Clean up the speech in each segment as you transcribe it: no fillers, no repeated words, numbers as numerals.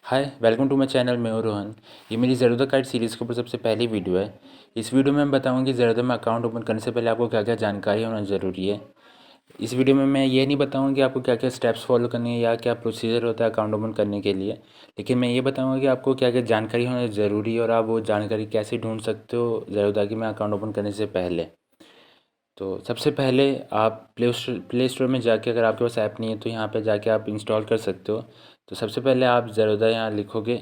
Hi welcome to my channel. मैं हूं रोहन। ये मेरी ज़ेरोधा कार्ड सीरीज़ के ऊपर सबसे पहली वीडियो है। इस वीडियो में मैं बताऊंगा कि ज़ेरोधा में अकाउंट ओपन करने से पहले आपको क्या क्या जानकारी होना ज़रूरी है। इस वीडियो में मैं ये नहीं बताऊंगा कि आपको क्या क्या स्टेप्स फॉलो करनी है या क्या प्रोसीजर होता है अकाउंट ओपन करने के लिए, लेकिन मैं ये बताऊँगा कि आपको क्या क्या जानकारी होना ज़रूरी है और आप वो जानकारी कैसे ढूँढ सकते हो ज़ेरोधा की में अकाउंट ओपन करने से पहले। तो सबसे पहले आप प्ले स्टोर में जाके, अगर आपके पास ऐप नहीं है तो यहाँ पे जाके आप इंस्टॉल कर सकते हो। तो सबसे पहले आप ज़ेरोधा यहाँ लिखोगे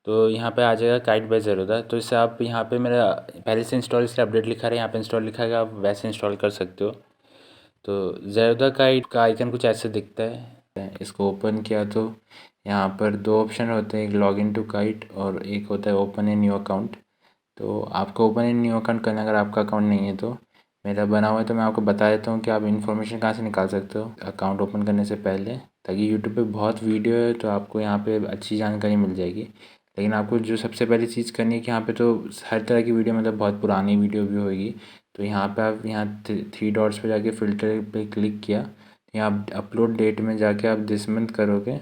तो यहाँ पे आ जाएगा काइट बाय ज़ेरोधा। तो इससे आप यहाँ पे मेरा पहले से इंस्टॉल इसलिए अपडेट लिखा है, यहाँ पे इंस्टॉल लिखा है, आप वैसे इंस्टॉल कर सकते हो। तो ज़ेरोधा काइट का आइकन कुछ ऐसे दिखता है। इसको ओपन किया तो यहाँ पर दो ऑप्शन होते हैं, एक लॉग इन टू काइट और एक होता है ओपन ए न्यू अकाउंट। तो आपको ओपन ए न्यू अकाउंट करना है अगर आपका अकाउंट नहीं है तो। मेरा बना हुआ है तो मैं आपको बता देता हूँ कि आप इन्फॉर्मेशन कहाँ से निकाल सकते हो अकाउंट ओपन करने से पहले, ताकि यूट्यूब पे बहुत वीडियो है तो आपको यहाँ पे अच्छी जानकारी मिल जाएगी। लेकिन आपको जो सबसे पहली चीज़ करनी है कि यहाँ पे तो हर तरह की वीडियो, मतलब बहुत पुरानी वीडियो भी होगी। तो यहाँ पे आप यहाँ थ्री डॉट्स पे जाके फ़िल्टर पे क्लिक किया, यहाँ आप अपलोड डेट में जाके आप दिस मंथ करोगे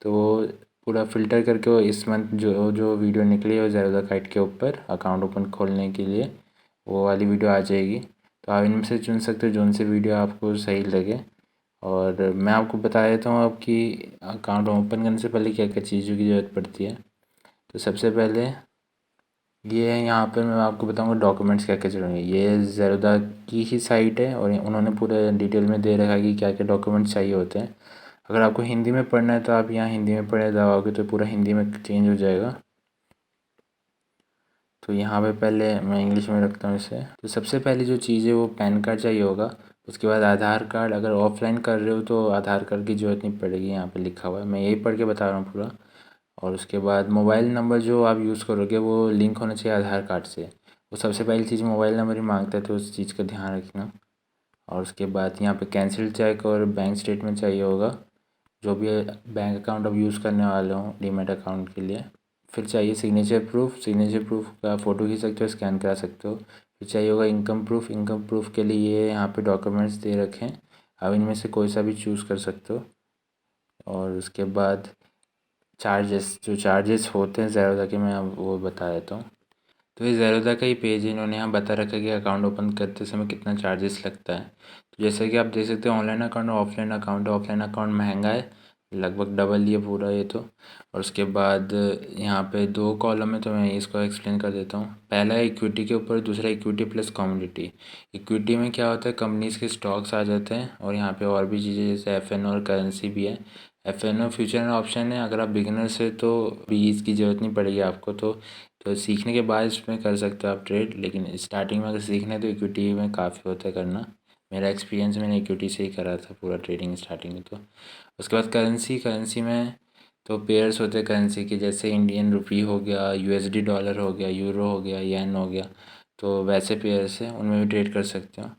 तो वो पूरा फ़िल्टर करके वो इस मंथ जो जो वीडियो निकली है वो ज़ेरोधा काइट के ऊपर अकाउंट ओपन खोलने के लिए वो वाली वीडियो आ जाएगी। तो आप इनमें से चुन सकते हो जोन से वीडियो आपको सही लगे। और मैं आपको बता देता हूँ आपकी अकाउंट ओपन करने से पहले क्या क्या चीज़ों की ज़रूरत पड़ती है। तो सबसे पहले ये है, यहाँ पर मैं आपको बताऊँगा डॉक्यूमेंट्स क्या क्या चाहिए। ये ज़ेरोधा की ही साइट है और उन्होंने पूरे डिटेल में दे रखा है कि क्या क्या डॉक्यूमेंट्स चाहिए होते हैं। अगर आपको हिंदी में पढ़ना है तो आप यहाँ हिंदी में पढ़े दबाओगे तो पूरा हिंदी में चेंज हो जाएगा। तो यहाँ पे पहले मैं इंग्लिश में रखता हूँ इसे। तो सबसे पहली जो चीज़ है वो पैन कार्ड चाहिए होगा। उसके बाद आधार कार्ड, अगर ऑफलाइन कर रहे हो तो आधार कार्ड की ज़रूरत नहीं पड़ेगी, यहाँ पे लिखा हुआ है, मैं यही पढ़ के बता रहा हूँ पूरा। और उसके बाद मोबाइल नंबर जो आप यूज़ करोगे वो लिंक होना चाहिए आधार कार्ड से। वो सबसे पहली चीज़ मोबाइल नंबर ही मांगता है, तो उस चीज़ का ध्यान रखना। और उसके बाद यहाँ पे कैंसिल चेक और बैंक स्टेटमेंट चाहिए होगा, जो भी बैंक अकाउंट आप यूज़ करने वाले हो डीमैट अकाउंट के लिए। फिर चाहिए सिग्नेचर प्रूफ, सिग्नेचर प्रूफ का फ़ोटो खींच सकते हो, स्कैन करा सकते हो। फिर चाहिए होगा इनकम प्रूफ, इनकम प्रूफ के लिए ये यहाँ पे डॉक्यूमेंट्स दे रखे हैं, आप इनमें से कोई सा भी चूज़ कर सकते हो। और उसके बाद चार्जेस, जो चार्जेस होते हैं ज़ेरोधा के, मैं अब वो बता देता हूँ। तो ये ज़ेरोधा का ही पेज है, इन्होंने यहाँ बता रखा है कि अकाउंट ओपन करते समय कितना चार्जेस लगता है। तो जैसे कि आप देख सकते हैं ऑनलाइन अकाउंट और ऑफलाइन अकाउंट है। ऑफलाइन अकाउंट महंगा है, लगभग डबल ये पूरा ये तो। और उसके बाद यहाँ पे दो कॉलम है तो मैं इसको एक्सप्लेन कर देता हूँ। पहला है इक्विटी के ऊपर, दूसरा इक्विटी प्लस कमोडिटी। इक्विटी में क्या होता है, कंपनीज़ के स्टॉक्स आ जाते हैं और यहाँ पे और भी चीज़ें जैसे एफ और करेंसी भी है। एफ फ्यूचर एंड ऑप्शन है, अगर आप बिगिनर्स है तो भी इसकी ज़रूरत नहीं पड़ेगी आपको। तो सीखने के बाद इसमें कर सकते हो आप ट्रेड, लेकिन स्टार्टिंग में अगर सीखना है तो इक्विटी में काफ़ी होता है करना। मेरा एक्सपीरियंस मैंने इक्विटी से ही करा था पूरा ट्रेडिंग स्टार्टिंग में। तो उसके बाद करेंसी, करेंसी में तो पेयर्स होते हैं करेंसी के, जैसे इंडियन रुपी हो गया, यूएसडी डॉलर हो गया, यूरो हो गया, येन हो गया। तो वैसे पेयर्स हैं, उनमें भी ट्रेड कर सकते हो।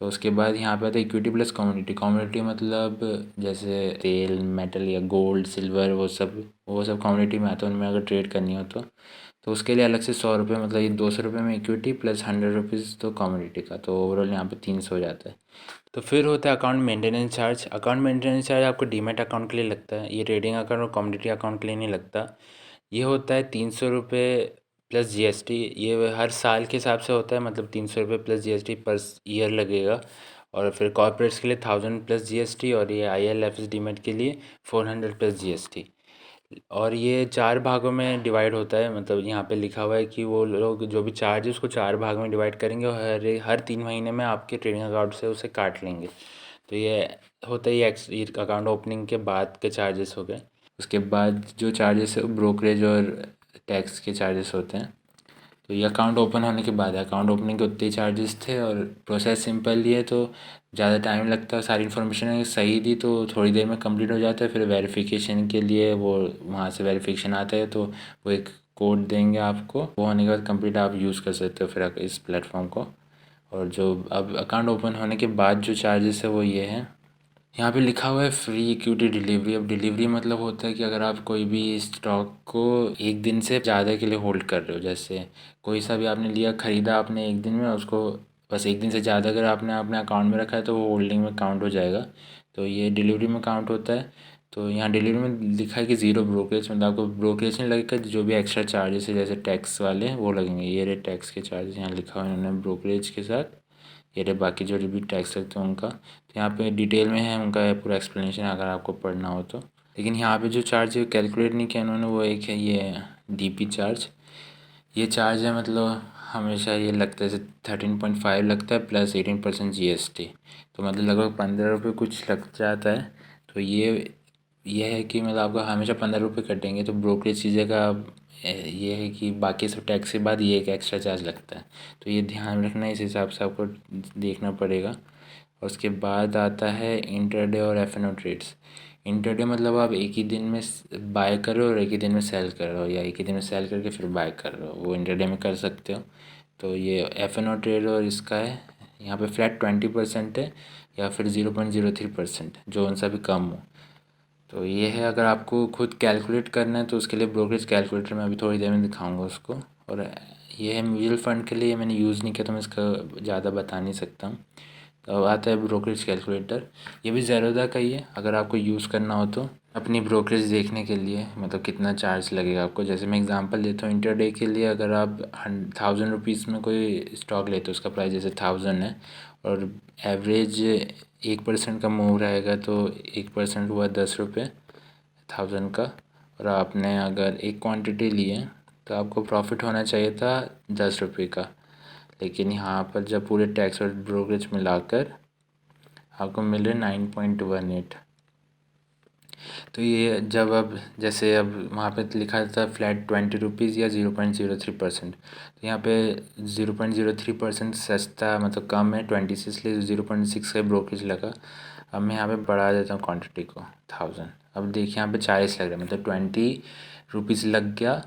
तो उसके बाद यहाँ पे आता है इक्विटी प्लस कमोडिटी। कमोडिटी मतलब जैसे तेल, मेटल या गोल्ड, सिल्वर, वो सब कमोडिटी में आता है। उनमें अगर ट्रेड करनी हो तो उसके लिए अलग से 100 रुपये, मतलब ये 200 रुपये में इक्विटी प्लस 100 रुपीज़ तो कमोडिटी का, तो ओवरऑल यहाँ पे 300 हो जाता है। तो फिर होता है account maintenance charge. Account maintenance charge आपको डीमैट अकाउंट के लिए लगता है, ये ट्रेडिंग अकाउंट और कमोडिटी अकाउंट के लिए नहीं लगता। ये होता है 300 रुपये प्लस जीएसटी। ये हर साल के हिसाब से होता है, मतलब 300 रुपये प्लस जीएसटी पर ईयर लगेगा। और फिर कॉर्पोरेट्स के लिए 1000 प्लस जीएसटी, और ये I L F S demat के लिए 400 प्लस जीएसटी। और ये 4 भागों में डिवाइड होता है, मतलब यहाँ पे लिखा हुआ है कि वो लोग जो भी चार्ज है उसको 4 भाग में डिवाइड करेंगे और हर 3 महीने में आपके ट्रेडिंग अकाउंट से उसे काट लेंगे। तो ये होता ही ये अकाउंट ओपनिंग के बाद के चार्जेस हो गए। उसके बाद जो चार्जेस है वो ब्रोकरेज और टैक्स के चार्जेस होते हैं। तो ये अकाउंट ओपन होने के बाद है, अकाउंट ओपनिंग के उतने ही चार्जेस थे। और प्रोसेस सिंपल ही है, तो ज़्यादा टाइम लगता है। सारी इन्फॉर्मेशन है सही दी तो थोड़ी देर में कंप्लीट हो जाता है। फिर वेरिफिकेशन के लिए वो वहाँ से वेरिफिकेशन आता है तो वो एक कोड देंगे आपको, वो होने के बाद कंप्लीट आप यूज़ कर सकते हो फिर इस प्लेटफॉर्म को। और जो अब अकाउंट ओपन होने के बाद जो चार्जेस है वो ये हैं, यहाँ पे लिखा हुआ है फ्री इक्विटी डिलीवरी। अब डिलीवरी मतलब होता है कि अगर आप कोई भी स्टॉक को एक दिन से ज़्यादा के लिए होल्ड कर रहे हो, जैसे कोई सा भी आपने लिया, ख़रीदा आपने एक दिन में, उसको बस एक दिन से ज़्यादा अगर आपने अपने अकाउंट में रखा है तो वो होल्डिंग में काउंट हो जाएगा। तो ये डिलीवरी में काउंट होता है। तो यहाँ डिलीवरी में लिखा है कि ज़ीरो ब्रोकरेज, मतलब आपको ब्रोकरेज नहीं लगेगा, जो भी एक्स्ट्रा चार्जेस है जैसे टैक्स वाले वो लगेंगे। ये रहे टैक्स के चार्जेस यहाँ लिखा हुआ है इन्होंने ब्रोकरेज के साथ। ये रहे बाकी जो भी टैक्स लगते हैं उनका, तो यहाँ पे डिटेल में है उनका पूरा एक्सप्लेनेशन अगर आपको पढ़ना हो तो। लेकिन यहाँ पे जो चार्ज है कैलकुलेट नहीं किया इन्होंने, वो एक है ये डीपी चार्ज। ये चार्ज है मतलब हमेशा ये लगता है 13.5 लगता है प्लस 18% जीएसटी, तो मतलब लगभग 15 रुपये कुछ लग जाता है। तो ये है कि मतलब आपको हमेशा 15 रुपये कटेंगे, तो ब्रोकरेज चीज़ें का ये है कि बाकी सब टैक्स के बाद ये एक एक्स्ट्रा चार्ज लगता है। तो ये ध्यान रखना, इस हिसाब से आपको देखना पड़ेगा। और उसके बाद आता है इंटरडे और एफ.एन.ओ ट्रेड्स। इंटरडे मतलब आप एक ही दिन में बाय कर रहे हो और एक ही दिन में सेल कर रहे हो, या एक ही दिन में सेल करके फिर बाय कर रहे हो, वो इंटरडे में कर सकते हो। तो ये एफ.एन.ओ ट्रेड और इसका है, यहाँ पे फ्लैट 20% है या फिर 0.03%, जो उनसे भी कम हो। तो ये है, अगर आपको खुद कैलकुलेट करना है तो उसके लिए ब्रोकरेज कैलकुलेटर मैं अभी थोड़ी देर में दिखाऊंगा उसको। और ये है म्यूचुअल फ़ंड के लिए, मैंने यूज़ नहीं किया तो मैं इसका ज़्यादा बता नहीं सकता हूँ। तो आता है ब्रोकरेज कैलकुलेटर, ये भी ज़ेरोदा का ही है। अगर आपको यूज़ करना हो तो अपनी ब्रोकरेज देखने के लिए, मतलब कितना चार्ज लगेगा आपको, जैसे मैं एग्जांपल देता हूँ इंटरडे के लिए। अगर आप 1000 रुपीज़ में कोई स्टॉक लेते हो, उसका प्राइस जैसे 1000 है और एवरेज 1% का मूव रहेगा, तो 1% हुआ 10 रुपये 1000 का। और आपने अगर एक क्वांटिटी ली है तो आपको प्रॉफिट होना चाहिए था 10 रुपये का, लेकिन यहाँ पर जब पूरे टैक्स और ब्रोकरेज मिलाकर आपको मिल रहे 9.18। तो ये जब अब जैसे अब वहाँ पे लिखा था फ्लैट 20 रुपीज़ या 0.03%, तो यहाँ पे 0.03% सस्ता मतलब कम है 20 से, इसलिए 0.6 का ब्रोकरेज लगा। अब मैं यहाँ पे बढ़ा देता हूँ क्वांटिटी को 1000। अब देखिए यहाँ पे 40 लग रहा है, मतलब 20 रुपीज़ लग गया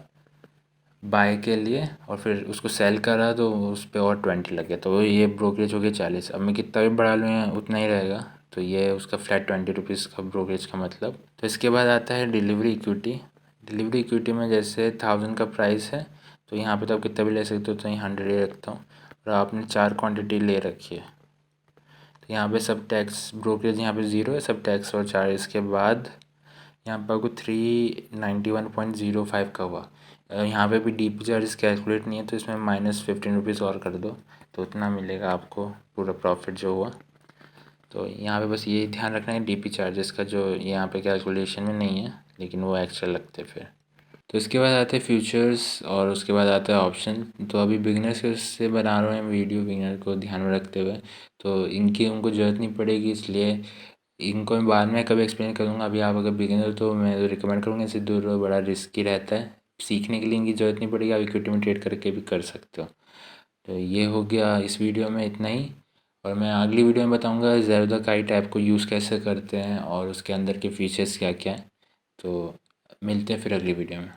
बाय के लिए, और फिर उसको सेल करा तो उस पर और 20 लग गया, तो ये ब्रोकरेज हो गया 40। अब मैं कितना भी बढ़ा लूँ उतना ही रहेगा, तो ये उसका फ्लैट 20 रुपीज़ का ब्रोकरेज का मतलब। तो इसके बाद आता है डिलीवरी इक्विटी। डिलीवरी इक्विटी में जैसे 1000 का प्राइस है, तो यहाँ पे तो आप कितना भी ले सकते हो, तो यहाँ 100 ही रखता हूँ। और आपने 4 क्वान्टिटी ले रखी है, तो यहाँ पे सब टैक्स ब्रोकरेज यहाँ पे 0 है, सब टैक्स और चार्जेस के बाद यहाँ पर आपको 391.05 का हुआ। यहाँ पे भी डीपी चार्जेस कैलकुलेट नहीं है, तो इसमें -15 रुपीज़ और कर दो, तो उतना मिलेगा आपको पूरा प्रॉफिट जो हुआ। तो यहाँ पे बस ये ध्यान रखना है डीपी चार्जेस का, जो यहाँ पे कैलकुलेशन में नहीं है, लेकिन वो एक्स्ट्रा लगते फिर। तो इसके बाद आते हैं फ्यूचर्स और उसके बाद आता है ऑप्शन। तो अभी बिगनर्स के से बना रहे हैं वीडियो, बिगनर को ध्यान में रखते हुए, तो इनकी उनको ज़रूरत नहीं पड़ेगी, इसलिए इनको मैं बाद में कभी एक्सप्लेन करूँगा। अभी आप अगर बिगिनर तो मैं रिकमेंड करूँगा इनसे दूर रहो, बड़ा रिस्की रहता है। सीखने के लिए इनकी ज़रूरत नहीं पड़ेगी, आप इक्विटी में ट्रेड करके भी कर सकते हो। तो ये हो गया इस वीडियो में इतना ही, और मैं अगली वीडियो में बताऊँगा ज़ेरोदा काइट ऐप को यूज़ कैसे करते हैं और उसके अंदर के फीचर्स क्या क्या हैं। तो मिलते हैं फिर अगली वीडियो में।